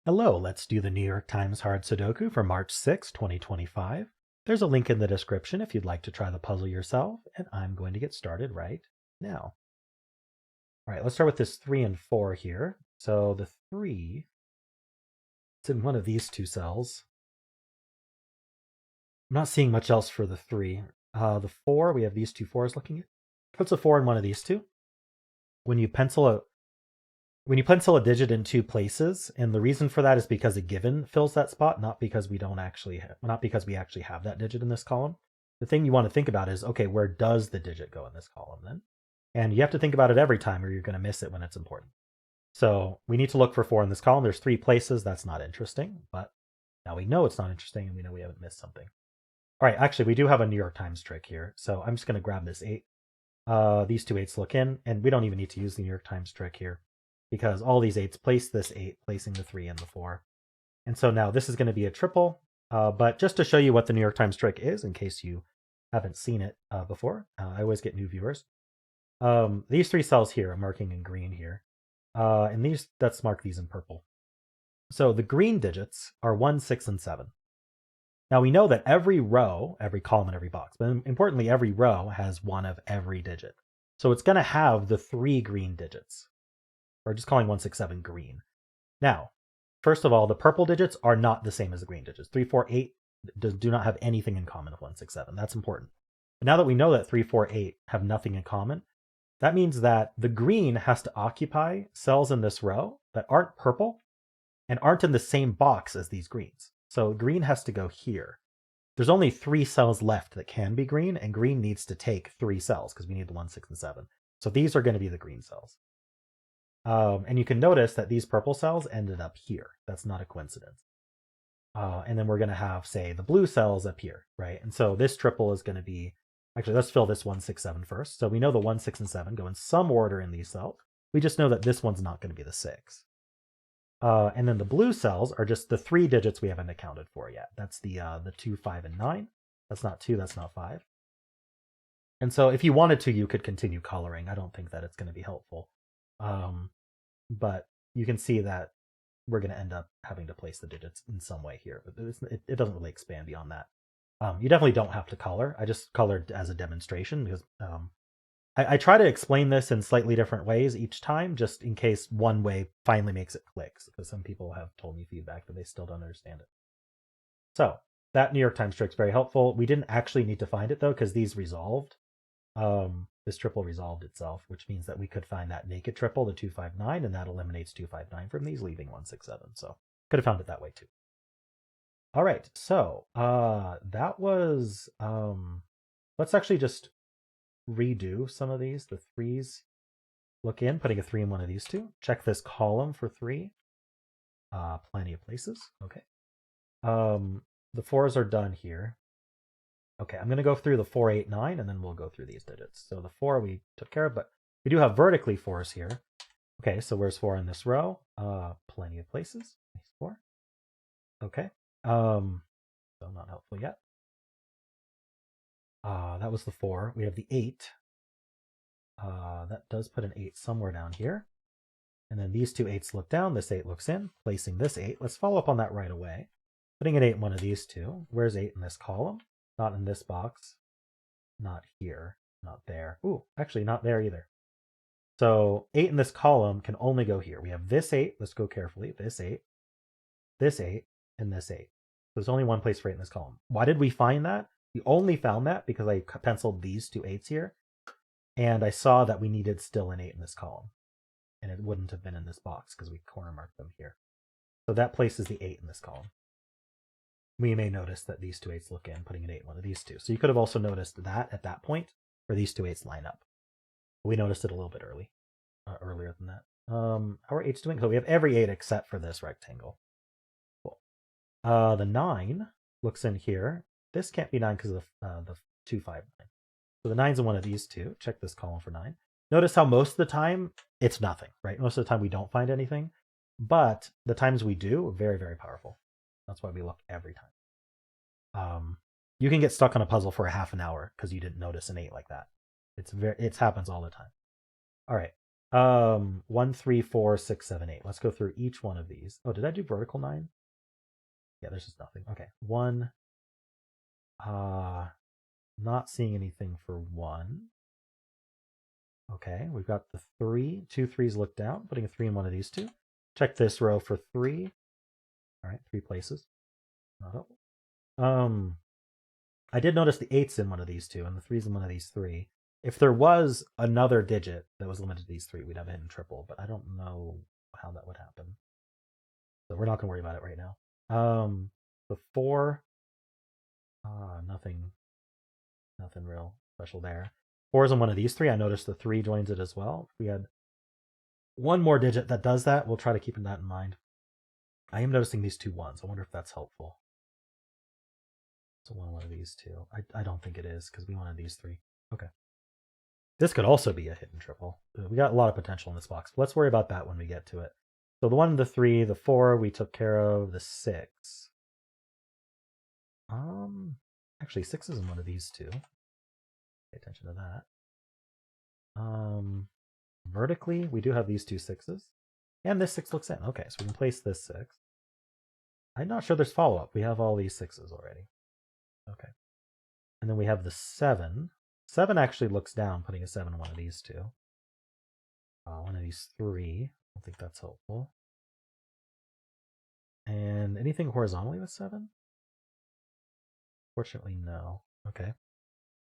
Hello, let's do the New York Times Hard Sudoku for March 6, 2025. There's a link in the description if you'd like to try the puzzle yourself, and I'm going to get started right now. All right, let's start with this 3 and 4 here. So the 3, it's in one of these two cells. I'm not seeing much else for the 3. The 4, we have these two 4s looking at. Puts a 4 in one of these two. When you pencil a digit in two places, and the reason for that is because a given fills that spot, not because we actually have that digit in this column. The thing you want to think about is, okay, where does the digit go in this column then? And you have to think about it every time or you're going to miss it when it's important. So we need to look for 4 in this column. There's 3 places. That's not interesting, but now we know it's not interesting and we know we haven't missed something. All right, actually, we do have a New York Times trick here. So I'm just going to grab this 8. These two 8s look in, and we don't even need to use the New York Times trick here, because all these 8s place this 8, placing the 3 and the 4. And so now this is going to be a triple, but just to show you what the New York Times trick is, in case you haven't seen it before, I always get new viewers. These 3 cells here I'm marking in green here, and let's mark these in purple. So the green digits are 1, 6, and 7. Now we know that every row, every column, and every box, but importantly, every row has one of every digit. So it's going to have the 3 green digits. Or just calling 1, 6, 7 green. Now, first of all, the purple digits are not the same as the green digits. 3, 4, 8 do not have anything in common with 1, 6, 7. That's important. But now that we know that 3, 4, 8 have nothing in common, that means that the green has to occupy cells in this row that aren't purple and aren't in the same box as these greens. So green has to go here. There's only 3 cells left that can be green, and green needs to take 3 cells because we need the 1, 6, and 7. So these are going to be the green cells. And you can notice that these purple cells ended up here. That's not a coincidence. And then we're going to have, say, the blue cells up here, right? And so this triple is going to be, actually, let's fill this 1, 6, 7 first. So we know the 1, 6, and 7 go in some order in these cells. We just know that this one's not going to be the 6. And then the blue cells are just the 3 digits we haven't accounted for yet. That's the 2, 5, and 9. That's not 2, that's not 5. And so if you wanted to, you could continue coloring. I don't think that it's going to be helpful. But you can see that we're going to end up having to place the digits in some way here. But it doesn't really expand beyond that. You definitely don't have to color. I just colored as a demonstration because I try to explain this in slightly different ways each time, just in case one way finally makes it click, because some people have told me feedback that they still don't understand it. So that New York Times trick is very helpful. We didn't actually need to find it, though, because these resolved. This triple resolved itself, which means that we could find that naked triple, the 2, 5, 9, and that eliminates 2, 5, 9 from these, leaving 1, 6, 7. So could have found it that way too. All right, so that was, let's actually just redo some of these. The 3s look in, putting a 3 in one of these two. Check this column for 3. Plenty of places, okay. The 4s are done here. Okay, I'm going to go through the 4, 8, 9, and then we'll go through these digits. So the 4 we took care of, but we do have vertically 4s here. Okay, so where's 4 in this row? Plenty of places. 4. Okay. So not helpful yet. That was the 4. We have the 8. That does put an 8 somewhere down here. And then these two 8s look down. This 8 looks in, placing this 8. Let's follow up on that right away. Putting an 8 in one of these two. Where's 8 in this column? Not in this box. Not here. Not there. Ooh, actually not there either. So 8 in this column can only go here. We have this 8. Let's go carefully. This 8, and this 8. There's only one place for 8 in this column. Why did we find that? We only found that because I penciled these two 8s here. And I saw that we needed still an 8 in this column. And it wouldn't have been in this box because we corner marked them here. So that places the 8 in this column. We may notice that these two 8s look in, putting an 8 in one of these two. So you could have also noticed that at that point where these two 8s line up. We noticed it a little bit earlier than that. How are 8s doing? So we have every 8 except for this rectangle. Cool. The 9 looks in here. This can't be 9 because of the 2, 5, 9. So the 9's in one of these two. Check this column for 9. Notice how most of the time it's nothing, right? Most of the time we don't find anything. But the times we do, very, very powerful. That's why we look every time. You can get stuck on a puzzle for a half an hour because you didn't notice an 8 like that. It happens all the time. All right. 1, 3, 4, 6, 7, 8. Let's go through each one of these. Oh, did I do vertical 9? Yeah, there's just nothing. Okay, 1. Not seeing anything for 1. Okay, we've got the 3. 2 3s looked out. Putting a 3 in one of these two. Check this row for 3. All right, 3 places. Not helpful. I did notice the 8's in one of these two, and the 3's in one of these 3. If there was another digit that was limited to these 3, we'd have a hidden triple, but I don't know how that would happen. So we're not going to worry about it right now. The 4, nothing real special there. 4's in one of these 3. I noticed the 3 joins it as well. If we had one more digit that does that, we'll try to keep that in mind. I am noticing these 2 1s. I wonder if that's helpful. So one of these two. I don't think it is because we wanted these 3. Okay. This could also be a hidden triple. We got a lot of potential in this box. But let's worry about that when we get to it. So the 1, the 3, the 4 we took care of. The 6. Actually 6 is in one of these two. Pay attention to that. Vertically we do have these 2 6s. And this 6 looks in. Okay, so we can place this 6. I'm not sure there's follow-up. We have all these 6s already. Okay. And then we have the 7. 7 actually looks down, putting a 7 in one of these two. One of these 3. I don't think that's helpful. And anything horizontally with 7? Fortunately, no. Okay.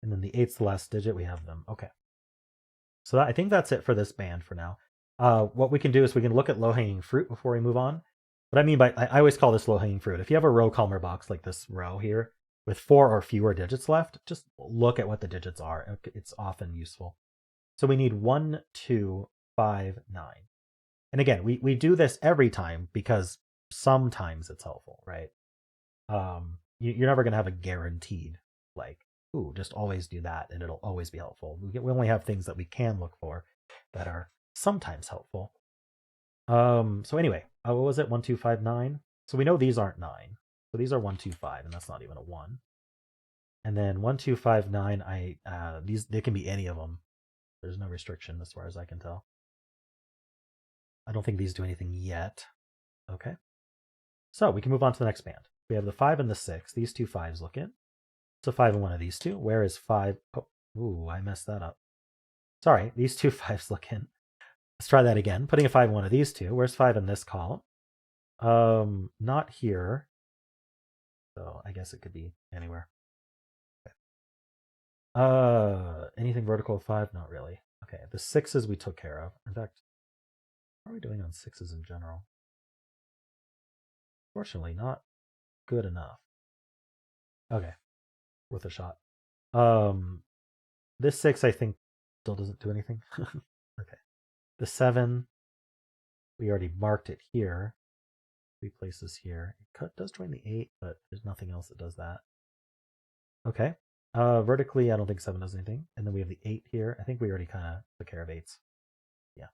And then the 8's the last digit. We have them. Okay. So I think that's it for this band for now. What we can do is we can look at low-hanging fruit before we move on. What I mean by, I always call this low-hanging fruit. If you have a row column or box like this row here, with 4 or fewer digits left, just look at what the digits are. It's often useful. So we need 1, 2, 5, 9. And again, we do this every time because sometimes it's helpful, right? You're never going to have a guaranteed, like, ooh, just always do that and it'll always be helpful. We only have things that we can look for that are sometimes helpful. So anyway, what was it? 1, 2, 5, 9. So we know these aren't 9. So these are 1, 2, 5, and that's not even a 1. And then 1, 2, 5, 9. They can be any of them. There's no restriction as far as I can tell. I don't think these do anything yet. Okay. So we can move on to the next band. We have the 5 and the 6. These 2 5s look in. It's a 5 in one of these two. Where is 5? Oh, ooh, I messed that up. Sorry, these 2 5s look in. Let's try that again. Putting a 5 in one of these two. Where's 5 in this column? Not here. So I guess it could be anywhere. Okay. Anything vertical 5? Not really. Okay, the 6s we took care of. In fact, how are we doing on 6s in general? Fortunately, not good enough. Okay, worth a shot. This 6 I think still doesn't do anything. Okay, the 7 we already marked it here. We place this here. It does join the 8, but there's nothing else that does that. Okay. Vertically, I don't think 7 does anything. And then we have the 8 here. I think we already kind of took care of 8s. Yeah.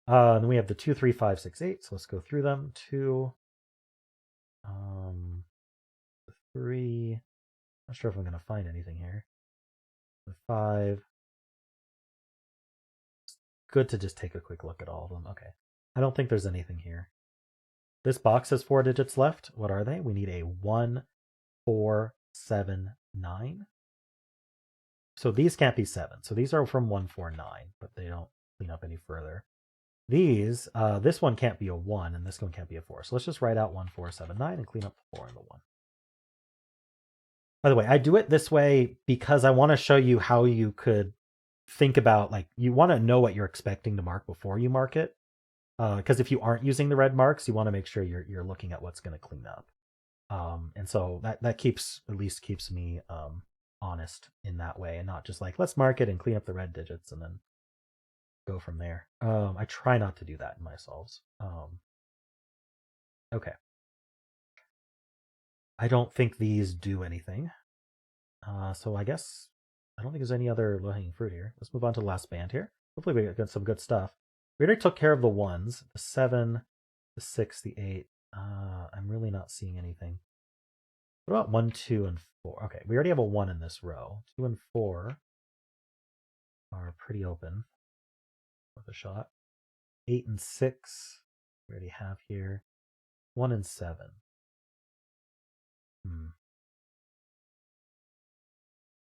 Then we have the 2, 3, 5, 6, 8. So let's go through them. 2. 3. Not sure if I'm going to find anything here. The 5. It's good to just take a quick look at all of them. Okay. I don't think there's anything here. This box has 4 digits left. What are they? We need a 1, 4, 7, 9. So these can't be 7. So these are from 1, 4, 9, but they don't clean up any further. These, this one can't be a 1, and this one can't be a 4. So let's just write out 1, 4, 7, 9 and clean up the 4 and the 1. By the way, I do it this way because I want to show you how you could think about, like, you want to know what you're expecting to mark before you mark it. Because if you aren't using the red marks, you want to make sure you're looking at what's going to clean up. And so that at least keeps me honest in that way, and not just like, let's mark it and clean up the red digits and then go from there. I try not to do that in my solves. Okay. I don't think these do anything. So I guess I don't think there's any other low-hanging fruit here. Let's move on to the last band here. Hopefully we get some good stuff. We already took care of the 1s, the 7, the 6, the 8. I'm really not seeing anything. What about 1, 2, and 4? Okay, we already have a 1 in this row. 2 and 4 are pretty open. Worth a shot. 8 and 6. We already have here. 1 and 7.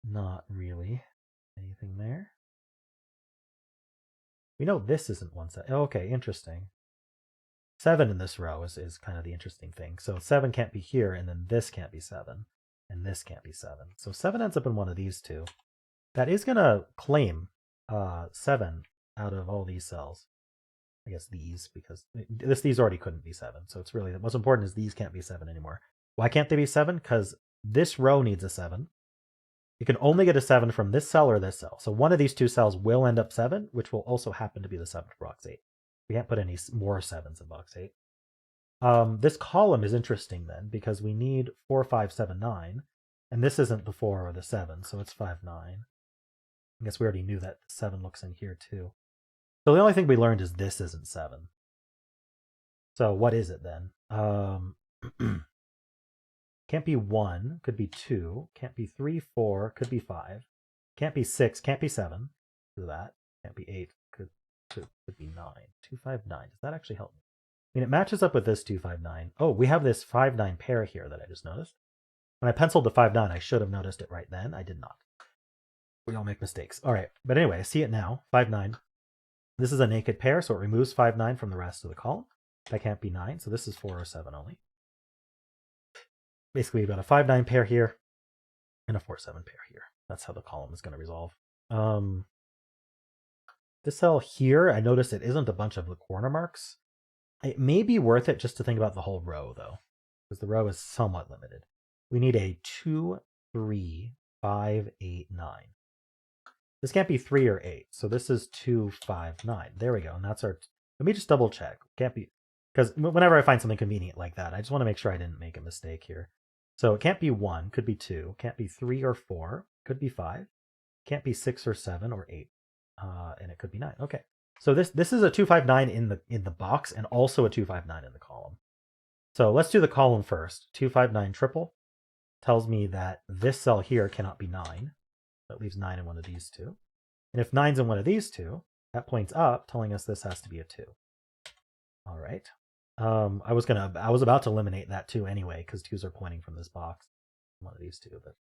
Not really anything there. We know this isn't 1 7. Oh, okay, interesting. 7 in this row is kind of the interesting thing. So 7 can't be here, and then this can't be 7, and this can't be 7. So 7 ends up in one of these two. That is going to claim 7 out of all these cells. I guess these, because these already couldn't be 7. So it's really, the most important is these can't be 7 anymore. Why can't they be 7? Because this row needs a 7. You can only get a 7 from this cell or this cell. So one of these two cells will end up 7, which will also happen to be the 7th for box 8. We can't put any more 7s in box 8. This column is interesting then, because we need 4, 5, 7, 9. And this isn't the 4 or the 7, so it's 5, 9. I guess we already knew that 7 looks in here too. So the only thing we learned is this isn't 7. So what is it then? Can't be 1, could be 2, can't be 3, 4, could be 5, can't be 6, can't be 7, do that, can't be 8, could be 9, 2, 5, 9. Does that actually help me? I mean, it matches up with this 2, 5, 9. Oh, we have this 5, 9 pair here that I just noticed. When I penciled the 5, 9, I should have noticed it right then. I did not. We all make mistakes. All right, but anyway, I see it now, 5, 9. This is a naked pair, so it removes 5, 9 from the rest of the column. That can't be 9, so this is 4 or 7 only. Basically, we've got a 5, 9 pair here and a 4, 7 pair here. That's how the column is going to resolve. This cell here, I noticed it isn't a bunch of the corner marks. It may be worth it just to think about the whole row, though, because the row is somewhat limited. We need a 2, 3, 5, 8, 9. This can't be 3 or 8, so this is 2, 5, 9. There we go, and that's our... Let me just double check. Can't be... Because whenever I find something convenient like that, I just want to make sure I didn't make a mistake here. So it can't be 1, could be 2, can't be 3 or 4, could be 5, can't be 6 or 7 or 8, and it could be 9. Okay, so this is a 259 in the box and also a 259 in the column. So let's do the column first. 259 triple tells me that this cell here cannot be 9. That leaves 9 in one of these two. And if 9's in one of these two, that points up, telling us this has to be a 2. All right. I was about to eliminate that 2 anyway, because 2s are pointing from this box. One of these two. But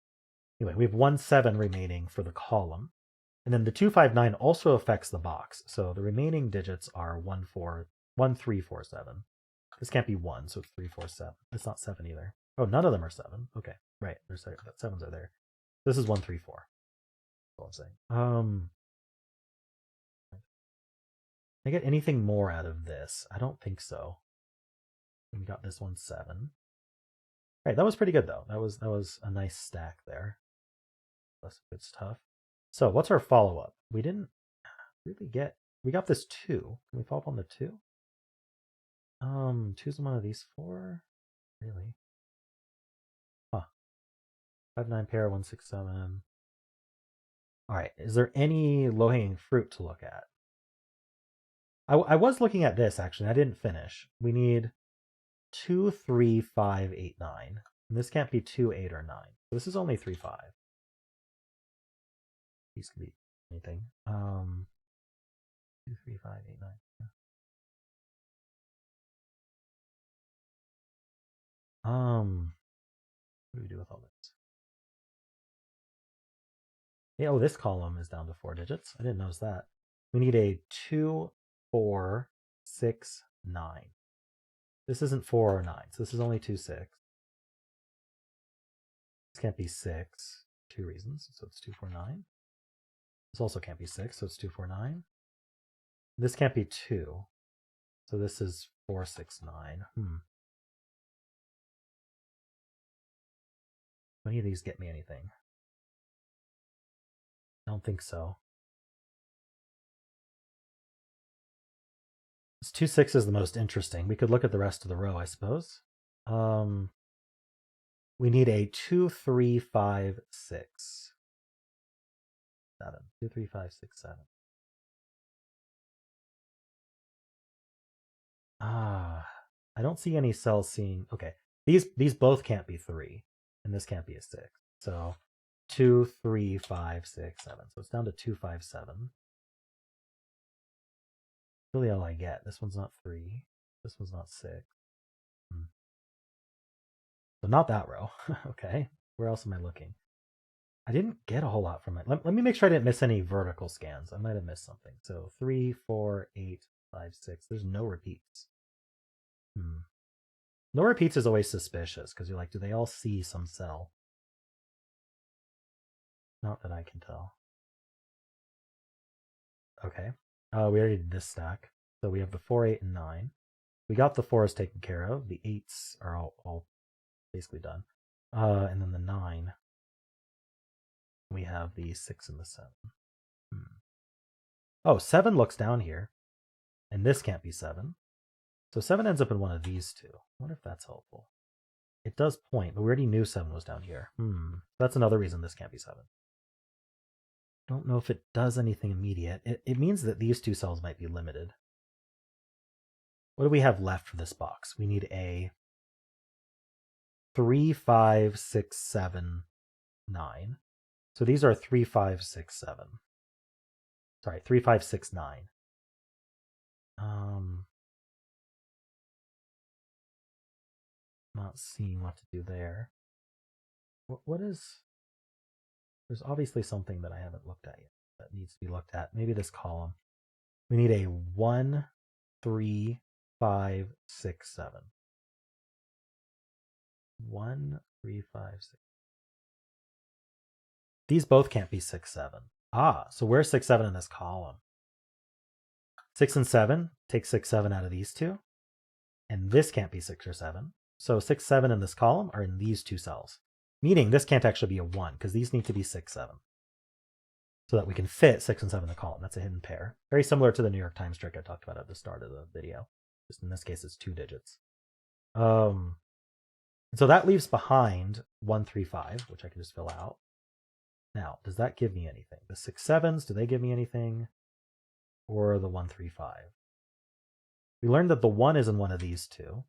anyway, we have 1, 7 remaining for the column. And then the 259 also affects the box. So the remaining digits are 1, 3, 4, 7. This can't be 1, so it's 3, 4, 7. It's not 7 either. Oh, none of them are 7. Okay, right. There's 7s are there. This is 1, 3, 4. That's all I'm saying. Can I get anything more out of this? I don't think so. We got this 1, 7. All right, that was pretty good though. That was a nice stack there. That's good stuff. So what's our follow-up? We didn't really get... We got this 2. Can we follow up on the 2? 2's in one of these 4? Really? Huh. 5, 9 pair, 1, 6, 7. All right, is there any low-hanging fruit to look at? I was looking at this, actually. I didn't finish. We need 2, 3, 5, 8, 9. And this can't be 2, 8, or 9. This is only 3, 5. These can be anything. 2, 3, 5, 8, 9. What do we do with all this? Yeah, oh, this column is down to 4 digits. I didn't notice that. We need a 2, 4, 6, 9. This isn't 4 or 9, so this is only 2, 6. This can't be 6. 2 reasons, so it's 2, 4, 9. This also can't be 6, so it's 2, 4, 9. This can't be 2, so this is 4, 6, 9. Do any of these get me anything? I don't think so. This 2, 6 is the most interesting. We could look at the rest of the row, I suppose. We need a 2, 3, 5, 6. 7. 2, 3, 5, 6, 7. I don't see any cells seeing... Okay, these both can't be 3, and this can't be a 6. So 2, 3, 5, 6, 7. So it's down to 2, 5, 7. Really all I get. This one's not 3. This one's not 6. So not that row. Okay. Where else am I looking? I didn't get a whole lot from it. Let me make sure I didn't miss any vertical scans. I might have missed something. So 3, 4, 8, 5, 6. There's no repeats. No repeats is always suspicious because you're like, do they all see some cell? Not that I can tell. Okay. We already did this stack. So we have the 4, 8, and 9. We got the 4s taken care of. The 8s are all basically done. And then the 9. We have the 6 and the 7. Oh, 7 looks down here. And this can't be 7. So 7 ends up in one of these two. I wonder if that's helpful. It does point, but we already knew 7 was down here. That's another reason this can't be 7. Don't know if it does anything immediate. It means that these two cells might be limited. What do we have left for this box? We need a 3, 5, 6, 7, 9. So these are 3, 5, 6, 7. Sorry, 3, 5, 6, 9. Not seeing what to do there. What is... There's obviously something that I haven't looked at yet that needs to be looked at. Maybe this column. We need a 1, 3, 5, 6, 7. 1, 3, 5, 6. These both can't be 6, 7. So where's 6, 7 in this column? 6 and 7, take 6, 7 out of these two. And this can't be 6 or 7. So 6, 7 in this column are in these two cells. Meaning this can't actually be a 1 because these need to be 6, 7. So that we can fit 6 and 7 in the column. That's a hidden pair. Very similar to the New York Times trick I talked about at the start of the video. Just in this case, it's 2 digits. So that leaves behind 1, 3, 5, which I can just fill out. Now, does that give me anything? The 6, 7s, do they give me anything? Or the 1, 3, 5? We learned that the 1 is in one of these two.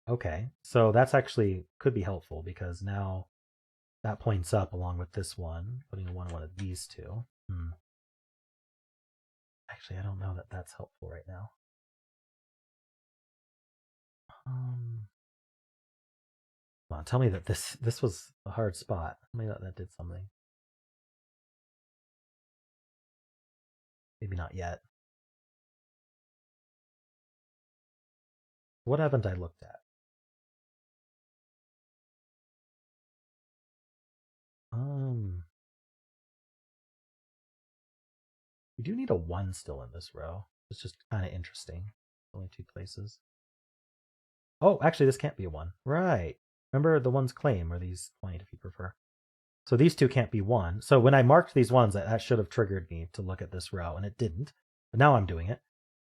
Okay, so that's actually could be helpful because now that points up along with this one, putting a 1 in one of these two. Actually, I don't know that that's helpful right now. Come on, tell me that this was a hard spot. Tell me that did something. Maybe not yet. What haven't I looked at? We do need a 1 still in this row. It's just kind of interesting. Only 2 places. Oh, actually, this can't be a 1. Right. Remember the 1's claim, or these point if you prefer. So these two can't be 1. So when I marked these 1s, that should have triggered me to look at this row, and it didn't. But now I'm doing it.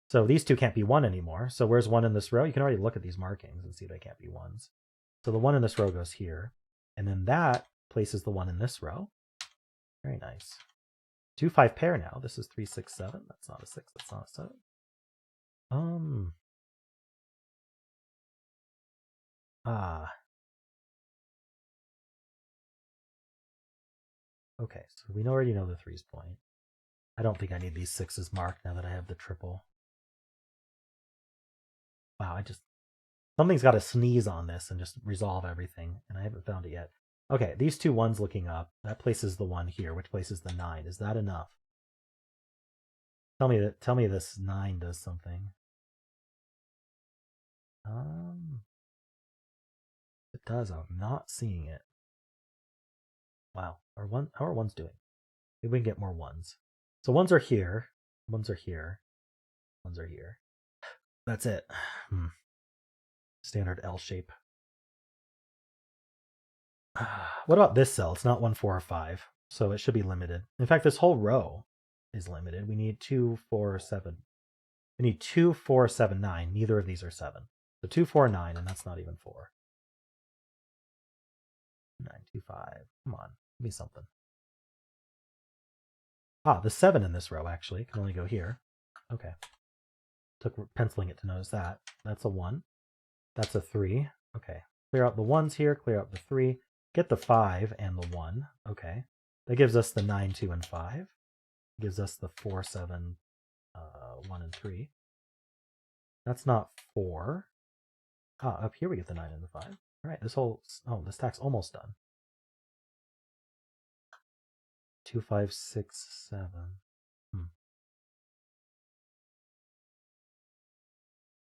So these two can't be 1 anymore. So where's 1 in this row? You can already look at these markings and see they can't be 1s. So the 1 in this row goes here. And then that places the 1 in this row. Very nice. 2, 5 pair now. This is 3, 6, 7. That's not a 6. That's not a 7. Okay, so we already know the 3's point. I don't think I need these 6's marked now that I have the triple. Wow, something's got to sneeze on this and just resolve everything, and I haven't found it yet. Okay, these two 1s looking up, that places the 1 here, which places the 9. Is that enough? Tell me this 9 does something. It does. I'm not seeing it. Wow. How are 1s doing? Maybe we can get more 1s. So 1s are here. 1s are here. 1s are here. That's it. Standard L shape. What about this cell? It's not 1, 4, or 5. So it should be limited. In fact, this whole row is limited. We need 2, 4, 7. We need 2, 4, 7, 9. Neither of these are 7. So 2, 4, 9, and that's not even 4. 9, 2, 5. Come on. Give me something. The 7 in this row actually can only go here. Okay. Took penciling it to notice that. That's a 1. That's a 3. Okay. Clear out the 1s here. Clear out the 3. Get the 5 and the 1. Okay. That gives us the 9, 2, and 5. Gives us the 4, 7, 1, and 3. That's not 4. Up here we get the 9 and the 5. All right, this stack's almost done. 2, 5, 6, 7.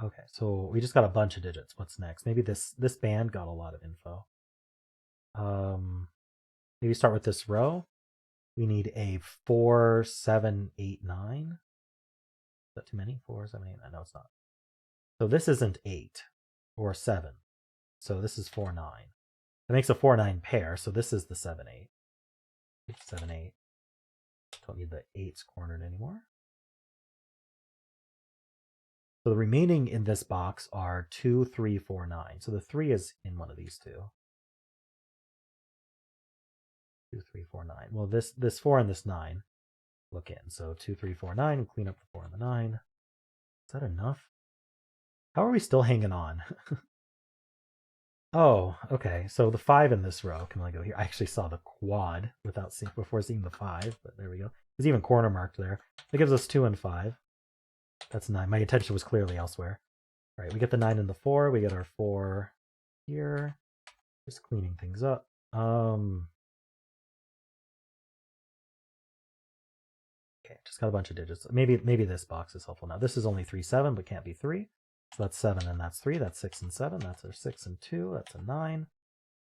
Okay, so we just got a bunch of digits. What's next? Maybe this band got a lot of info. Maybe start with this row. We need a 4, 7, 8, 9. Is that too many? 4, 7, 8, 9. No, it's not. So this isn't 8 or 7. So this is 4, 9. It makes a 4, 9 pair. So this is the 7, 8. 7, 8. Don't need the 8s cornered anymore. So the remaining in this box are 2, 3, 4, 9. So the 3 is in one of these two. 2, 3, 4, 9. Well, this 4 and this 9 look in. So 2, 3, 4, 9. We'll clean up the 4 and the 9. Is that enough? How are we still hanging on? Oh, okay. So the 5 in this row can only go here. I actually saw the quad before seeing the 5, but there we go. There's even corner marked there. That gives us 2 and 5. That's 9. My attention was clearly elsewhere. All right, we get the 9 and the 4. We get our 4 here. Just cleaning things up. Okay, just got a bunch of digits. Maybe this box is helpful now. This is only 3, 7, but can't be 3. So that's 7 and that's 3. That's 6 and 7. That's a 6 and 2. That's a 9.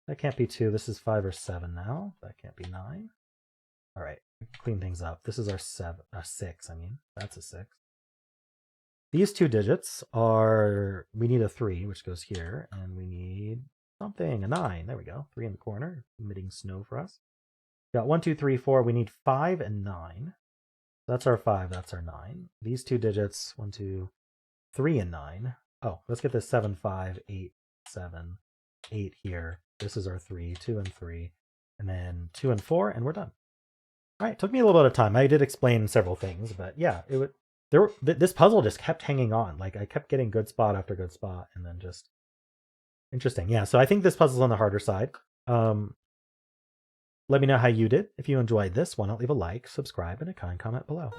That can't be 2. This is 5 or 7 now. That can't be 9. All right, clean things up. This is our 6. I mean, that's a 6. These two digits are, we need a 3, which goes here, and we need something, a 9. There we go. 3 in the corner, emitting snow for us. Got 1, 2, 3, 4. We need 5 and 9. That's our 5. That's our 9. These two digits, 1, 2, 3 and 9. Oh, let's get this 7, 5, 8, 7, 8 here. This is our 3, 2 and 3, and then 2 and 4, and we're done. All right, took me a little bit of time. I did explain several things, but yeah, this puzzle just kept hanging on. Like I kept getting good spot after good spot, and then just interesting. Yeah, so I think this puzzle's on the harder side. Let me know how you did. If you enjoyed this, why not leave a like, subscribe, and a kind comment below.